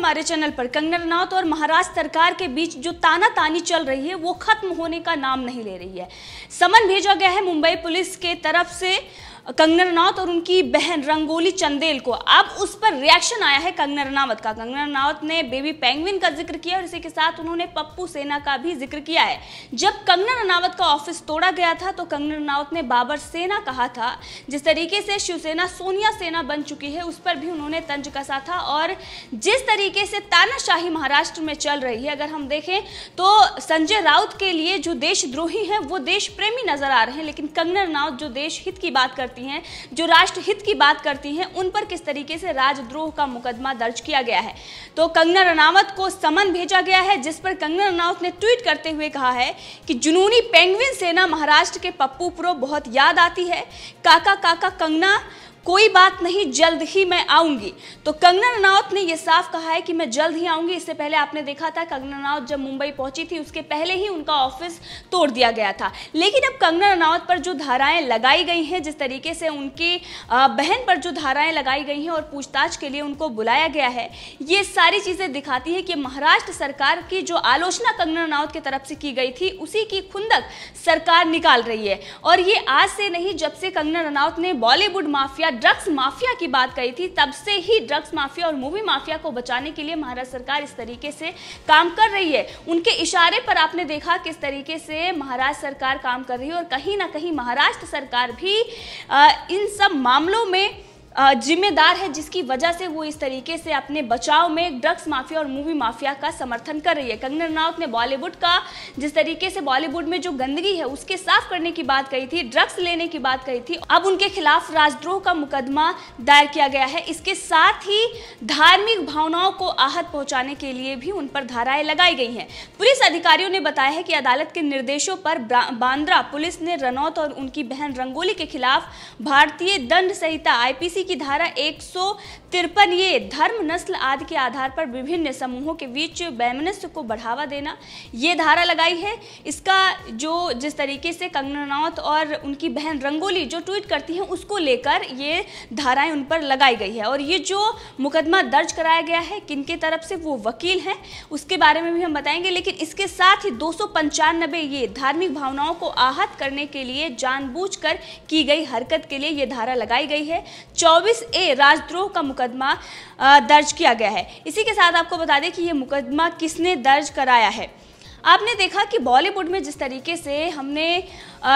हमारे चैनल पर। कंगना रनौत और महाराष्ट्र सरकार के बीच जो तानातानी चल रही है वो खत्म होने का नाम नहीं ले रही है। समन भेजा गया है मुंबई पुलिस के तरफ से कंगना रनौत और उनकी बहन रंगोली चंदेल को। अब उस पर रिएक्शन आया है कंगना रनौत का। कंगना रनौत ने बेबी पेंगुइन का जिक्र किया और इसी के साथ उन्होंने पप्पू सेना का भी जिक्र किया है। जब कंगना रनौत का ऑफिस तोड़ा गया था तो कंगना रनौत ने बाबर सेना कहा था। जिस तरीके से शिवसेना सोनिया सेना बन चुकी है उस पर भी उन्होंने तंज कसा था। और जिस तरीके से तानाशाही महाराष्ट्र में चल रही है, अगर हम देखें तो संजय राउत के लिए जो देशद्रोही हैं वो देश प्रेमी नजर आ रहे हैं, लेकिन कंगना रनौत जो देश हित की बात करती हैं, जो राष्ट्र हित की बात करती हैं, उन पर किस तरीके से राजद्रोह का मुकदमा दर्ज किया गया है। तो कंगना रनौत को समन भेजा गया है, जिस पर कंगना रनौत ने ट्वीट करते हुए कहा है कि जुनूनी पेंगुइन सेना महाराष्ट्र के पप्पू प्रो बहुत याद आती है। काका काका कंगना, कोई बात नहीं, जल्द ही मैं आऊंगी। तो कंगना रनौत ने यह साफ कहा है कि मैं जल्द ही आऊंगी। इससे पहले आपने देखा था कंगना रनौत जब मुंबई पहुंची थी उसके पहले ही उनका ऑफिस तोड़ दिया गया था। लेकिन अब कंगना रनौत पर जो धाराएं लगाई गई हैं, जिस तरीके से उनकी बहन पर जो धाराएं लगाई गई हैं और पूछताछ के लिए उनको बुलाया गया है, ये सारी चीजें दिखाती है कि महाराष्ट्र सरकार की जो आलोचना कंगना रनौत की तरफ से की गई थी उसी की खुंदक सरकार निकाल रही है। और ये आज से नहीं, जब से कंगना रनौत ने बॉलीवुड माफिया, ड्रग्स माफिया की बात कही थी, तब से ही ड्रग्स माफिया और मूवी माफिया को बचाने के लिए महाराष्ट्र सरकार इस तरीके से काम कर रही है। उनके इशारे पर आपने देखा किस तरीके से महाराष्ट्र सरकार काम कर रही है। और कहीं ना कहीं महाराष्ट्र सरकार भी इन सब मामलों में जिम्मेदार है, जिसकी वजह से वो इस तरीके से अपने बचाव में ड्रग्स माफिया और मूवी माफिया का समर्थन कर रही है। कंगना रनौत ने बॉलीवुड का, जिस तरीके से बॉलीवुड में जो गंदगी है उसके साफ करने की बात कही थी, ड्रग्स लेने की बात कही थी, अब उनके खिलाफ राजद्रोह का मुकदमा दायर किया गया है। इसके साथ ही धार्मिक भावनाओं को आहत पहुंचाने के लिए भी उन पर धाराएं लगाई गई हैं। पुलिस अधिकारियों ने बताया है कि अदालत के निर्देशों पर बांद्रा पुलिस ने रनौत और उनकी बहन रंगोली के खिलाफ भारतीय दंड संहिता आईपीसी की धारा 153 ये धर्म, नस्ल आदि के आधार पर विभिन्न समूहों के बीच वैमनस्य को बढ़ावा देना, ये धारा लगाई है। इसका जो जिस तरीके से कंगना रनौत और उनकी बहन रंगोली जो ट्वीट करती हैं उसको लेकर ये धाराएं उन पर लगाई गई है। और ये जो मुकदमा दर्ज कराया गया है, किनके तरफ से वो वकील हैं उसके बारे में भी हम बताएंगे। लेकिन इसके साथ ही 295 ये धार्मिक भावनाओं को आहत करने के लिए जानबूझकर की गई हरकत के लिए ये धारा लगाई गई है। 24A राजद्रोह का मुकदमा दर्ज किया गया है। इसी के साथ आपको बता दें कि ये मुकदमा किसने दर्ज कराया है। आपने देखा कि बॉलीवुड में जिस तरीके से हमने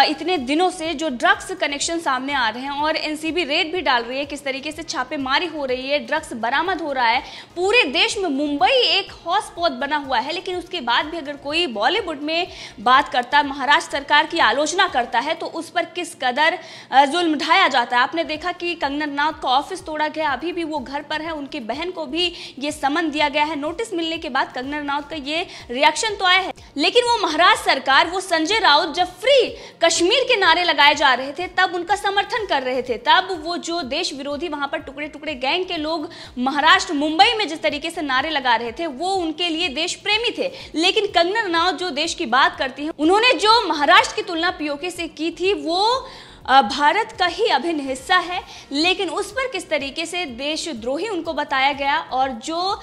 इतने दिनों से जो ड्रग्स कनेक्शन सामने आ रहे हैं और एनसीबी रेड भी डाल रही है, किस तरीके से छापेमारी हो रही है, ड्रग्स बरामद हो रहा है, पूरे देश में मुंबई एक हॉटस्पॉट बना हुआ है। लेकिन उसके बाद भी अगर कोई बॉलीवुड में बात करता, महाराष्ट्र सरकार की आलोचना करता है तो उस पर किस कदर जुल्म ढाया जाता है। आपने देखा कि कंगना रनौत का ऑफिस तोड़ा गया, अभी भी वो घर पर है, उनकी बहन को भी ये समन दिया गया है। नोटिस मिलने के बाद कंगना रनौत का ये रिएक्शन तो आया है, लेकिन वो महाराष्ट्र सरकार, वो संजय राउत जब फ्री कश्मीर के नारे लगाए जा रहे थे तब उनका समर्थन कर रहे थे। तब वो जो देश विरोधी वहां पर टुकड़े टुकड़े गैंग के लोग महाराष्ट्र मुंबई में जिस तरीके से नारे लगा रहे थे वो उनके लिए देश प्रेमी थे। लेकिन कंगना रनौत जो देश की बात करती हैं, उन्होंने जो महाराष्ट्र की तुलना पीओके से की थी वो भारत का ही अभिन्न हिस्सा है, लेकिन उस पर किस तरीके से देशद्रोही उनको बताया गया और जो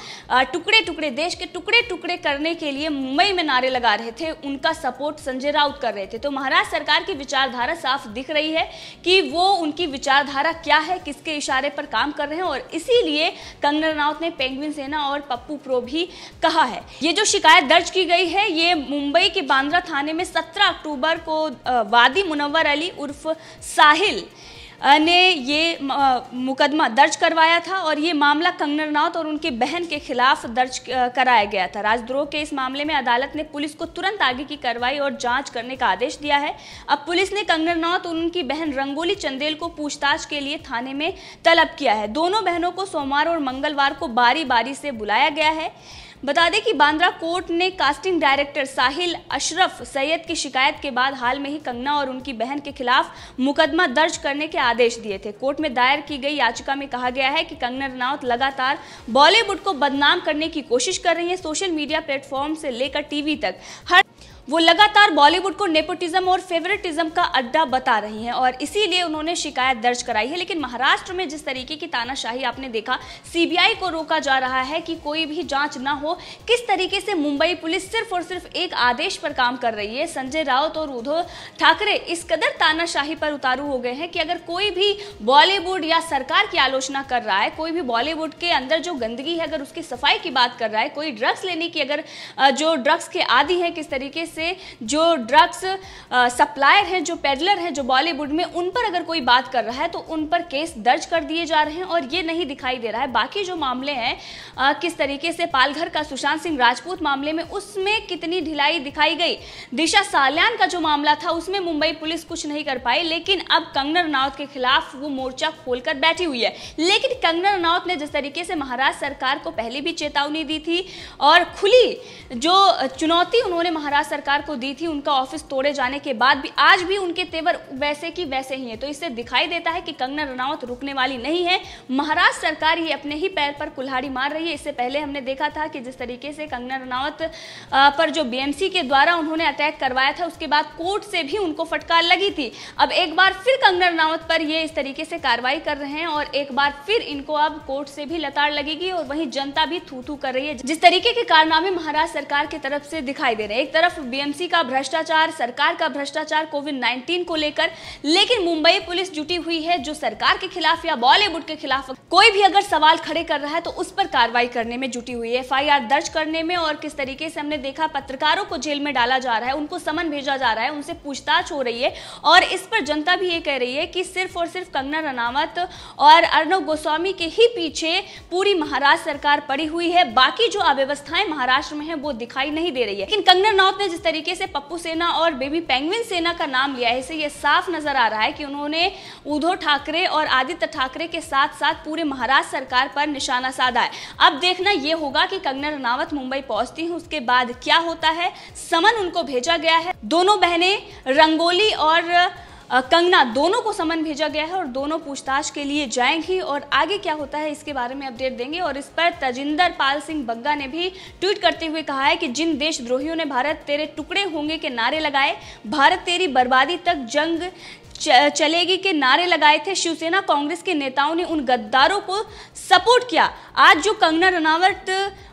टुकड़े टुकड़े देश के टुकड़े टुकड़े करने के लिए मुंबई में नारे लगा रहे थे उनका सपोर्ट संजय राउत कर रहे थे। तो महाराष्ट्र सरकार की विचारधारा साफ दिख रही है कि वो उनकी विचारधारा क्या है, किसके इशारे पर काम कर रहे हैं। और इसीलिए कंगना रनौत ने पेंगुइन सेना और पप्पू प्रो भी कहा है। ये जो शिकायत दर्ज की गई है ये मुंबई के बांद्रा थाने में 17 अक्टूबर को वादी मुनव्वर अली उर्फ साहिल ने ये मुकदमा दर्ज करवाया था और ये मामला कंगना रनौत और उनकी बहन के खिलाफ दर्ज कराया गया था। राजद्रोह के इस मामले में अदालत ने पुलिस को तुरंत आगे की कार्रवाई और जांच करने का आदेश दिया है। अब पुलिस ने कंगना रनौत और उनकी बहन रंगोली चंदेल को पूछताछ के लिए थाने में तलब किया है। दोनों बहनों को सोमवार और मंगलवार को बारी बारी से बुलाया गया है। बता दें कि बांद्रा कोर्ट ने कास्टिंग डायरेक्टर साहिल अशरफ सैयद की शिकायत के बाद हाल में ही कंगना और उनकी बहन के खिलाफ मुकदमा दर्ज करने के आदेश दिए थे। कोर्ट में दायर की गई याचिका में कहा गया है कि कंगना रनौत लगातार बॉलीवुड को बदनाम करने की कोशिश कर रही है। सोशल मीडिया प्लेटफॉर्म से लेकर टीवी तक वो लगातार बॉलीवुड को नेपोटिज्म और फेवरेटिज्म का अड्डा बता रही हैं और इसीलिए उन्होंने शिकायत दर्ज कराई है। लेकिन महाराष्ट्र में जिस तरीके की तानाशाही आपने देखा, सीबीआई को रोका जा रहा है कि कोई भी जांच ना हो, किस तरीके से मुंबई पुलिस सिर्फ और सिर्फ एक आदेश पर काम कर रही है। संजय राउत और उद्धव ठाकरे इस कदर तानाशाही पर उतारू हो गए हैं कि अगर कोई भी बॉलीवुड या सरकार की आलोचना कर रहा है, कोई भी बॉलीवुड के अंदर जो गंदगी है अगर उसकी सफाई की बात कर रहा है, कोई ड्रग्स लेने की अगर जो ड्रग्स के आदी हैं, किस तरीके से जो ड्रग्स सप्लायर हैं, जो पेडलर हैं, जो बॉलीवुड में, उन पर अगर कोई बात कर रहा है तो उन पर केस दर्ज कर दिए जा रहे हैं और ये नहीं दिखाई दे रहा है। बाकी जो मामले हैं, किस तरीके से पालघर का सुशांत सिंह राजपूत मामले में उसमें कितनी ढिलाई दिखाई गई, दिशा साल्यान का जो मामला था उसमें मुंबई पुलिस कुछ नहीं कर पाई, लेकिन अब कंगना रनौत के खिलाफ वो मोर्चा खोलकर बैठी हुई है। लेकिन कंगना रनौत ने जिस तरीके से महाराष्ट्र सरकार को पहले भी चेतावनी दी थी और खुली जो चुनौती उन्होंने महाराष्ट्र सरकार को दी थी, उनका ऑफिस तोड़े जाने के बाद भी आज भी उनके तेवर वैसे की वैसे ही है। तो इससे दिखाई देता है कि कंगना रनौत रुकने वाली नहीं है। महाराष्ट्र सरकार ये अपने ही पैर पर कुल्हाड़ी मार रही है। इससे पहले हमने देखा था कि जिस तरीके से कंगना रनौत पर जो बीएमसी के द्वारा उन्होंने अटैक करवाया था, उसके बाद कोर्ट से भी उनको फटकार लगी थी। अब एक बार फिर कंगना रनौत पर ये इस तरीके से कार्रवाई कर रहे हैं और एक बार फिर इनको अब कोर्ट से भी लताड़ लगेगी और वहीं जनता भी थू थू कर रही है। जिस तरीके के कारनामे महाराष्ट्र सरकार की तरफ से दिखाई दे रहे हैं, एक तरफ बीएमसी का भ्रष्टाचार, सरकार का भ्रष्टाचार कोविड-19 को लेकर, लेकिन मुंबई पुलिस जुटी हुई है जो सरकार के खिलाफ या बॉलीवुड के खिलाफ कोई भी अगर सवाल खड़े कर रहा है तो उस पर कार्रवाई करने में जुटी हुई है, एफआईआर दर्ज करने में। और किस तरीके से हमने देखा पत्रकारों को जेल में डाला जा रहा है, उनको समन भेजा जा रहा है, उनसे पूछताछ हो रही है और इस पर जनता भी ये कह रही है कि सिर्फ और सिर्फ कंगना रनावत और अर्नब गोस्वामी के ही पीछे पूरी महाराष्ट्र सरकार पड़ी हुई है। बाकी जो अव्यवस्थाएं महाराष्ट्र में है वो दिखाई नहीं दे रही है। लेकिन कंगना रनौत ने जिस तरीके से पप्पू सेना और बेबी पेंगुइन सेना का नाम लिया है, इससे ये साफ नजर आ रहा है कि उन्होंने उद्धव ठाकरे और आदित्य ठाकरे के साथ साथ पूरे महाराष्ट्र सरकार पर निशाना साधा है। अब देखना ये होगा कि कंगना रनावत मुंबई पहुंचती हैं, उसके बाद क्या होता है। समन उनको भेजा गया है, दोनों बहनें रंगोली और कंगना दोनों को समन भेजा गया है और दोनों पूछताछ के लिए जाएंगी और आगे क्या होता है इसके बारे में अपडेट देंगे। और इस पर तजिंदर पाल सिंह बग्गा ने भी ट्वीट करते हुए कहा है कि जिन देशद्रोहियों ने भारत तेरे टुकड़े होंगे के नारे लगाए, भारत तेरी बर्बादी तक जंग चलेगी के नारे लगाए थे, शिवसेना कांग्रेस के नेताओं ने उन गद्दारों को सपोर्ट किया। आज जो कंगना रनावत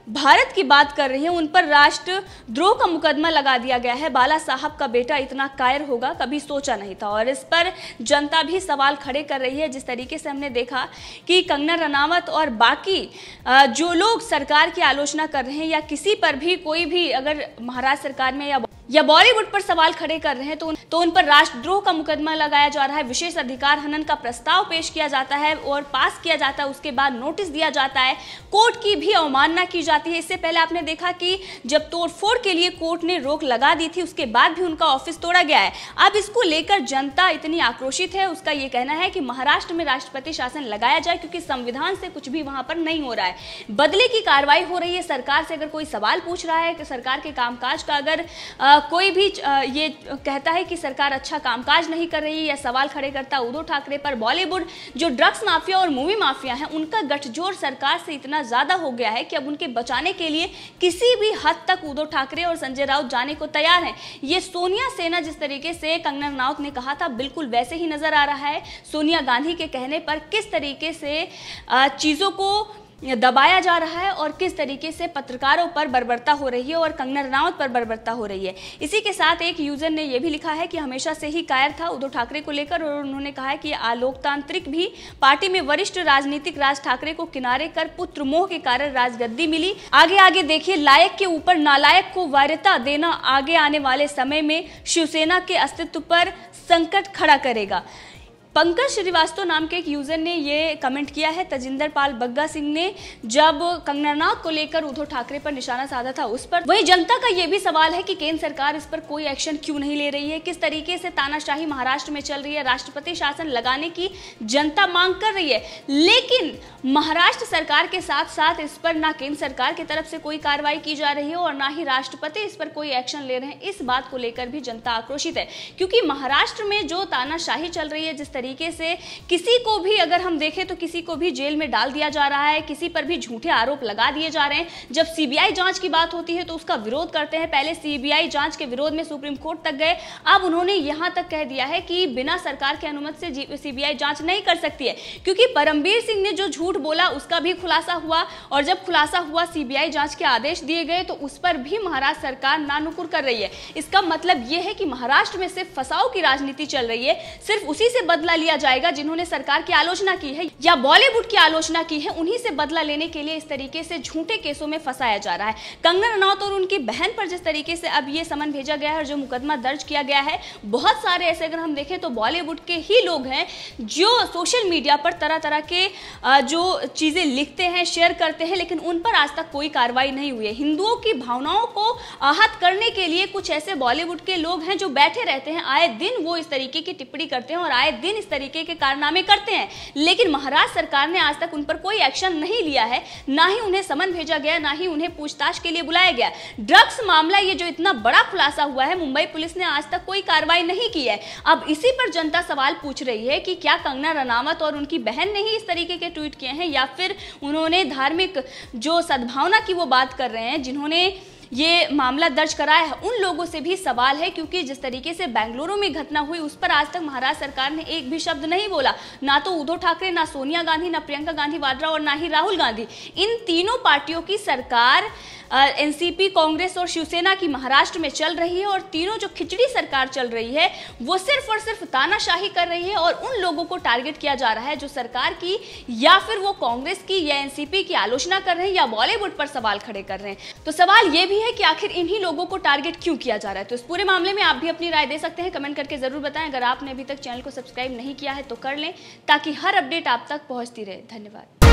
भारत की बात कर रही है, उन पर राष्ट्रद्रोह का मुकदमा लगा दिया गया है। बाला साहब का बेटा इतना कायर होगा कभी सोचा नहीं था और इस पर जनता भी सवाल खड़े कर रही है। जिस तरीके से हमने देखा कि कंगना रनावत और बाकी जो लोग सरकार की आलोचना कर रहे हैं या किसी पर भी कोई भी अगर महाराष्ट्र सरकार में या बॉलीवुड पर सवाल खड़े कर रहे हैं तो उन पर राष्ट्रद्रोह का मुकदमा लगाया जा रहा है, विशेष अधिकार हनन का प्रस्ताव पेश किया जाता है और पास किया जाता है, उसके बाद नोटिस दिया जाता है, कोर्ट की भी अवमानना की जाती है। इससे पहले आपने देखा कि जब तोड़फोड़ के लिए कोर्ट ने रोक लगा दी थी, उसके बाद भी उनका ऑफिस तोड़ा गया है। अब इसको लेकर जनता इतनी आक्रोशित है, उसका ये कहना है कि महाराष्ट्र में राष्ट्रपति शासन लगाया जाए क्योंकि संविधान से कुछ भी वहां पर नहीं हो रहा है, बदले की कार्रवाई हो रही है। सरकार से अगर कोई सवाल पूछ रहा है कि सरकार के कामकाज का, अगर कोई भी ये कहता है कि सरकार अच्छा कामकाज नहीं कर रही या सवाल खड़े करता उद्धव ठाकरे पर, बॉलीवुड जो ड्रग्स माफिया और मूवी माफिया हैं उनका गठजोड़ सरकार से इतना ज्यादा हो गया है कि अब उनके बचाने के लिए किसी भी हद तक उद्धव ठाकरे और संजय राउत जाने को तैयार हैं। ये सोनिया सेना जिस तरीके से कंगना रनौत ने कहा था बिल्कुल वैसे ही नजर आ रहा है। सोनिया गांधी के कहने पर किस तरीके से चीजों को दबाया जा रहा है और किस तरीके से पत्रकारों पर बर्बरता हो रही है और कंगना रनौत पर बर्बरता हो रही है। इसी के साथ एक यूजर ने यह भी लिखा है कि हमेशा से ही कायर था उद्धव ठाकरे को लेकर और उन्होंने कहा है कि अलोकतांत्रिक भी पार्टी में वरिष्ठ राजनीतिक राज ठाकरे को किनारे कर पुत्र मोह के कारण राजगद्दी मिली। आगे आगे देखिए, लायक के ऊपर नालायक को वरीयता देना आगे आने वाले समय में शिवसेना के अस्तित्व पर संकट खड़ा करेगा। पंकज श्रीवास्तव नाम के एक यूजर ने ये कमेंट किया है। तजिंदर पाल बग्गा सिंह ने जब कंगना रनौत को लेकर उद्धव ठाकरे पर निशाना साधा था उस पर। वहीं जनता का ये भी सवाल है कि केंद्र सरकार इस पर कोई एक्शन क्यों नहीं ले रही है, किस तरीके से तानाशाही महाराष्ट्र में चल रही है, राष्ट्रपति शासन लगाने की जनता मांग कर रही है, लेकिन महाराष्ट्र सरकार के साथ साथ इस पर ना केंद्र सरकार की तरफ से कोई कार्रवाई की जा रही है और ना ही राष्ट्रपति इस पर कोई एक्शन ले रहे हैं। इस बात को लेकर भी जनता आक्रोशित है क्योंकि महाराष्ट्र में जो तानाशाही चल रही है, जिस तरीके तरीके से किसी को भी अगर हम देखें तो किसी को भी जेल में डाल दिया जा रहा है, किसी पर भी झूठे आरोप लगा दिए जा रहे हैं। जब सीबीआई जांच की बात होती है तो उसका विरोध करते हैं। पहले सीबीआई जांच के विरोध में सुप्रीम कोर्ट तक गए, अब उन्होंने यहां तक कह दिया है कि बिना सरकार की अनुमति से सीबीआई जांच नहीं कर सकती है, क्योंकि परमबीर सिंह ने जो झूठ बोला उसका भी खुलासा हुआ, और जब खुलासा हुआ सीबीआई जांच के आदेश दिए गए तो उस पर भी महाराष्ट्र सरकार नानुकुर कर रही है। इसका मतलब यह है कि महाराष्ट्र में सिर्फ फसाव की राजनीति चल रही है, सिर्फ उसी से बदला लिया जाएगा जिन्होंने सरकार की आलोचना की है या बॉलीवुड की आलोचना की है, उन्हीं से बदला लेने के लिए इस तरीके से झूठे केसों में फंसाया जा रहा है। कंगना रनौत और उनकी बहन पर जिस तरीके से अब ये समन भेजा गया है और जो मुकदमा दर्ज किया गया है, बहुत सारे ऐसे अगर हम देखें तो बॉलीवुड के ही लोग हैं जो सोशल मीडिया पर तरह तरह के जो चीजें लिखते हैं, शेयर करते हैं, लेकिन उन पर आज तक कोई कार्रवाई नहीं हुई है। हिंदुओं की भावनाओं को आहत करने के लिए कुछ ऐसे बॉलीवुड के लोग हैं जो बैठे रहते हैं, आए दिन वो इस तरीके की टिप्पणी करते हैं और आए दिन इस तरीके के कारनामे करते हैं, लेकिन महाराष्ट्र सरकार ने आज तक उन पर कोई एक्शन नहीं लिया है, ना ही उन्हें समन भेजा गया, ना ही उन्हें पूछताछ के लिए बुलाया गया। ड्रग्स मामला ये जो इतना बड़ा खुलासा हुआ है, मुंबई पुलिस ने आज तक कोई कार्रवाई नहीं की है। अब इसी पर जनता सवाल पूछ रही है कि क्या कंगना रनावत और उनकी बहन ने ही इस तरीके के ट्वीट किए हैं या फिर उन्होंने धार्मिक जो सद्भावना की वो बात कर रहे हैं जिन्होंने ये मामला दर्ज कराया है, उन लोगों से भी सवाल है, क्योंकि जिस तरीके से बेंगलुरु में घटना हुई उस पर आज तक महाराष्ट्र सरकार ने एक भी शब्द नहीं बोला। ना तो उद्धव ठाकरे, ना सोनिया गांधी, ना प्रियंका गांधी वाड्रा और ना ही राहुल गांधी। इन तीनों पार्टियों की सरकार एनसीपी, कांग्रेस और शिवसेना की महाराष्ट्र में चल रही है और तीनों जो खिचड़ी सरकार चल रही है वो सिर्फ और सिर्फ तानाशाही कर रही है और उन लोगों को टारगेट किया जा रहा है जो सरकार की या फिर वो कांग्रेस की या एनसीपी की आलोचना कर रहे हैं या बॉलीवुड पर सवाल खड़े कर रहे हैं। तो सवाल ये भी है कि आखिर इन्हीं लोगों को टारगेट क्यों किया जा रहा है। तो इस पूरे मामले में आप भी अपनी राय दे सकते हैं, कमेंट करके जरूर बताएं। अगर आपने अभी तक चैनल को सब्सक्राइब नहीं किया है तो कर लें ताकि हर अपडेट आप तक पहुंचती रहे। धन्यवाद।